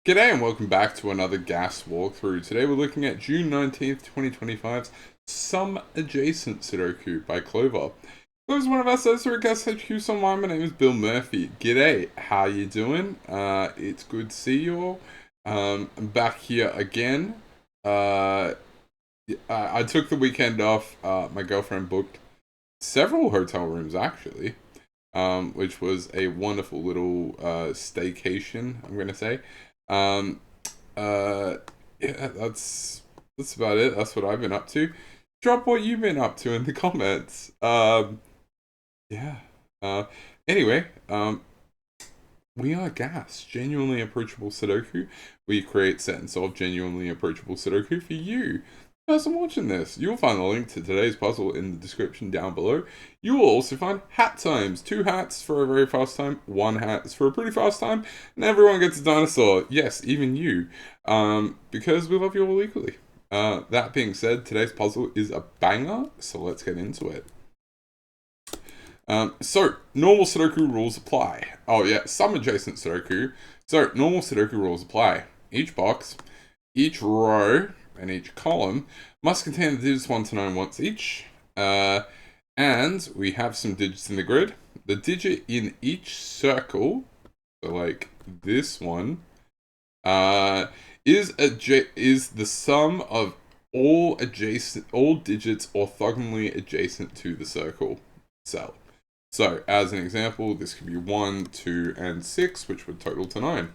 G'day and welcome back to another gas walkthrough. Today we're looking at June 19th, 2025's Some Adjacent Sudoku by Clover. Clover's one of our Stokesosaurus guest HQs online. My name is Bill Murphy. G'day, how you doing? It's good to see you all. I'm back here again. I took the weekend off. My girlfriend booked several hotel rooms actually, which was a wonderful little staycation, I'm going to say. Um, yeah, that's about it. That's what I've been up to. Drop what you've been up to in the comments. Yeah. Uh, anyway, we are Gas, genuinely approachable Sudoku. We create, set, and solve genuinely approachable Sudoku for you. Person watching this, you'll find the link to today's puzzle in the description down below. You will also find hat times. 2 hats for a very fast time, 1 hat is for a pretty fast time, and everyone gets a dinosaur. Yes, even you. Because we love you all equally. That being said, today's puzzle is a banger, so let's get into it. So, normal Sudoku rules apply. Oh yeah, some adjacent Sudoku. So, normal Sudoku rules apply. Each box, each row, and each column must contain the digits 1 to 9 once each. And we have some digits in the grid. The digit in each circle, so like this one, is the sum of all digits orthogonally adjacent to the circle cell. So, as an example, this could be 1, 2, and 6, which would total to 9.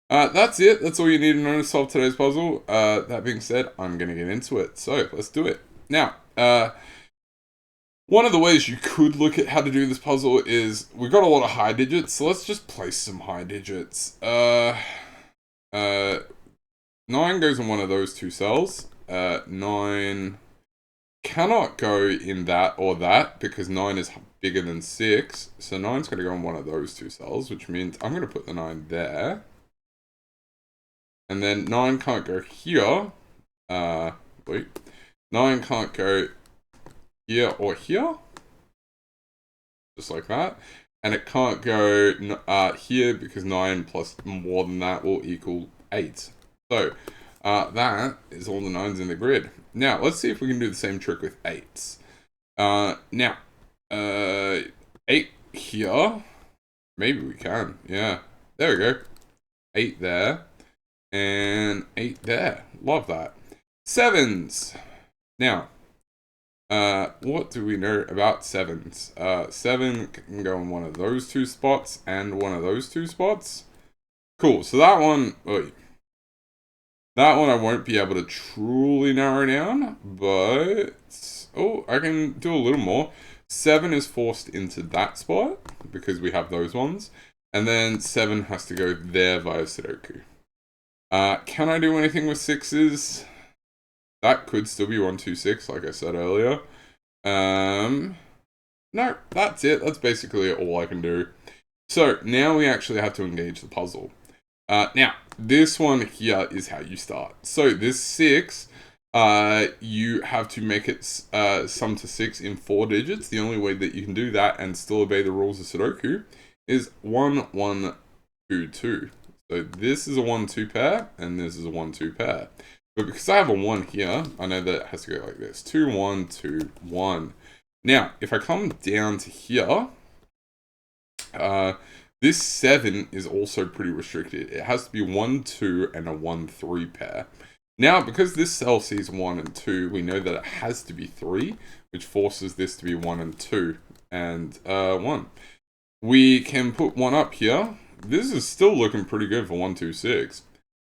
That's it. That's all you need to know to solve today's puzzle. That being said, I'm going to get into it. So, let's do it. Now, one of the ways you could look at how to do this puzzle is, we've got a lot of high digits, so let's just place some high digits. 9 goes in one of those 2 cells. 9 cannot go in that or that, because 9 is bigger than 6. So 9's going to go in one of those 2 cells, which means I'm going to put the 9 there. And then 9 can't go here. Wait. 9 can't go here or here. Just like that. And it can't go here, because 9 plus more than that will equal 8. So, that is all the 9s in the grid. Now, let's see if we can do the same trick with 8s. Now, 8 here. Maybe we can. Yeah. There we go. 8 there. And 8 there. Love that. 7s. Now, what do we know about 7s? 7 can go in one of those 2 spots and one of those 2 spots. Cool. So that one, that one I won't be able to truly narrow down, but I can do a little more. 7 is forced into that spot because we have those ones, and then 7 has to go there via Sudoku. Can I do anything with 6s? That could still be 1, 2, 6, like I said earlier. No, that's it. That's basically all I can do. So now we actually have to engage the puzzle. Now, this one here is how you start. So this 6, you have to make it sum to 6 in 4 digits. The only way that you can do that and still obey the rules of Sudoku is 1, 1, 2, 2. So this is a 1, 2 pair, and this is a 1, 2 pair. But because I have a 1 here, I know that it has to go like this. 2, 1, 2, 1. Now, if I come down to here, this 7 is also pretty restricted. It has to be 1, 2, and a 1, 3 pair. Now, because this cell sees 1 and 2, we know that it has to be 3, which forces this to be 1 and 2, and 1. We can put 1 up here. This is still looking pretty good for 1, 2, 6.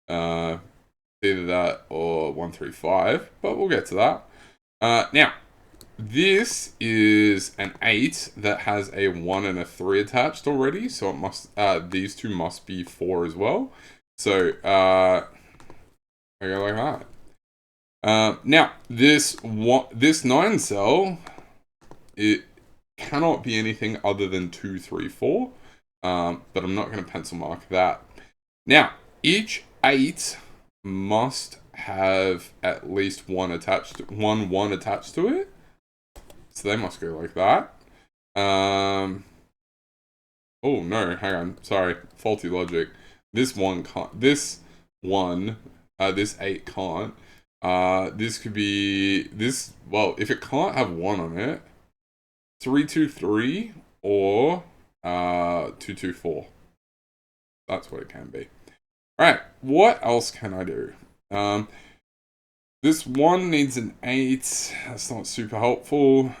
Either that or 1, 3, 5, but we'll get to that. Now, this is an 8 that has a 1 and a 3 attached already, so it must these 2 must be 4 as well. So I go like that. Now this 9 cell, it cannot be anything other than 2, 3, 4. But I'm not going to pencil mark that. Now, each 8 must have at least 1 attached to it. So they must go like that. Oh no, hang on. Sorry, faulty logic. This one can't. This 8 can't. This could be this. Well, if it can't have 1 on it, 323 or 224. That's what it can be. All right. What else can I do? This one needs an 8. That's not super helpful.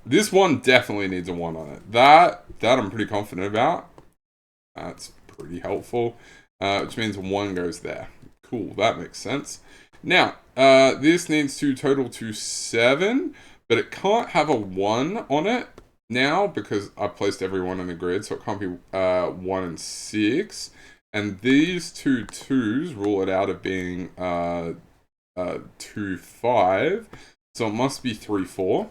This one definitely needs a 1 on it. That I'm pretty confident about. That's pretty helpful. Which means 1 goes there. Cool, that makes sense. Now, this needs to total to 7, but it can't have a 1 on it now because I placed everyone in the grid, so it can't be 1 and 6. And these 2 2s rule it out of being 2 5, so it must be 3 4.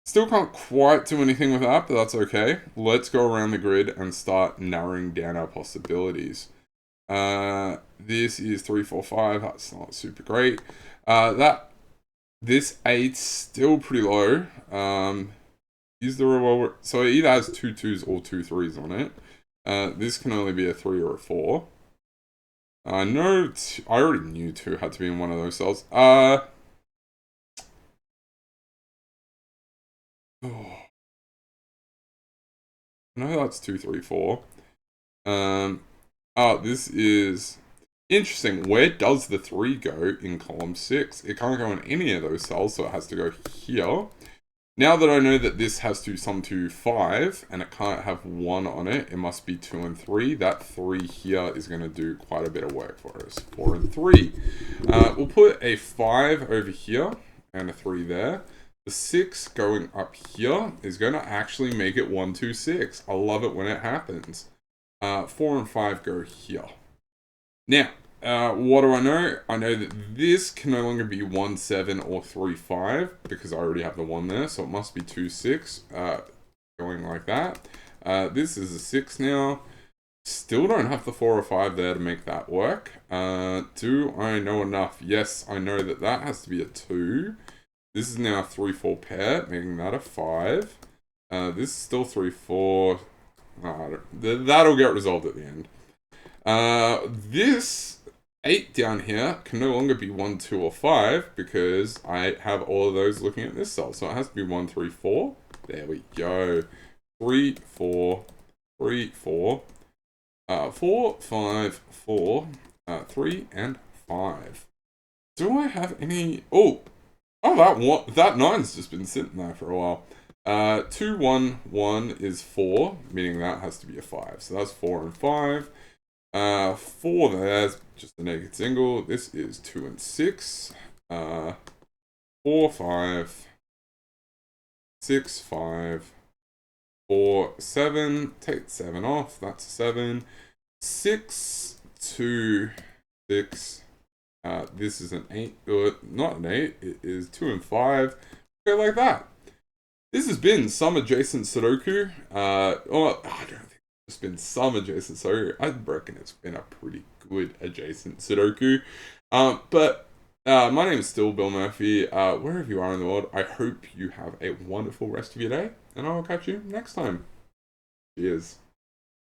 Still can't quite do anything with that, but that's okay. Let's go around the grid and start narrowing down our possibilities. This is 3 4 5. That's not super great. This 8's still pretty low. Use the revolver. So it either has 2 2s or 2 3s on it. This can only be a 3 or a 4. I already knew 2 had to be in one of those cells. Oh. No, that's 2 3 4. This is interesting. Where does the 3 go in column 6? It can't go in any of those cells, so it has to go here. Now that I know that this has to sum to 5, and it can't have 1 on it, it must be 2 and 3. That 3 here is going to do quite a bit of work for us. 4 and 3. We'll put a 5 over here, and a 3 there. The 6 going up here is going to actually make it 1 2 6. I love it when it happens. 4 and 5 go here. Now, what do I know? I know that this can no longer be 1 7 or 3 5 because I already have the 1 there, so it must be 2 6 going like that. This is a 6 now. Still don't have the 4 or 5 there to make that work. Do I know enough? Yes, I know that that has to be a 2. This is now a 3 4 pair, making that a 5. This is still 3 4. That'll get resolved at the end. This 8 down here can no longer be 1 2 or 5 because I have all of those looking at this cell. So it has to be 1 3 4. There we go. 3 4 3 4 4 5 4 3 and 5. Do I have any? Oh, that 9's just been sitting there for a while. 2 1 1 is 4, meaning that has to be a 5. So that's 4 and 5. 4 there's just a naked single. This is 2 and 6. 4 5 6 5 4 7. Take 7 off. That's 7. 6 2 6. This is an 8. Not an 8. It is 2 and 5. Go like that. This has been some adjacent Sudoku. I don't think it's been some adjacent Sudoku. I reckon it's been a pretty good adjacent Sudoku. But my name is still Bill Murphy. Wherever you are in the world, I hope you have a wonderful rest of your day, and I will catch you next time. Cheers.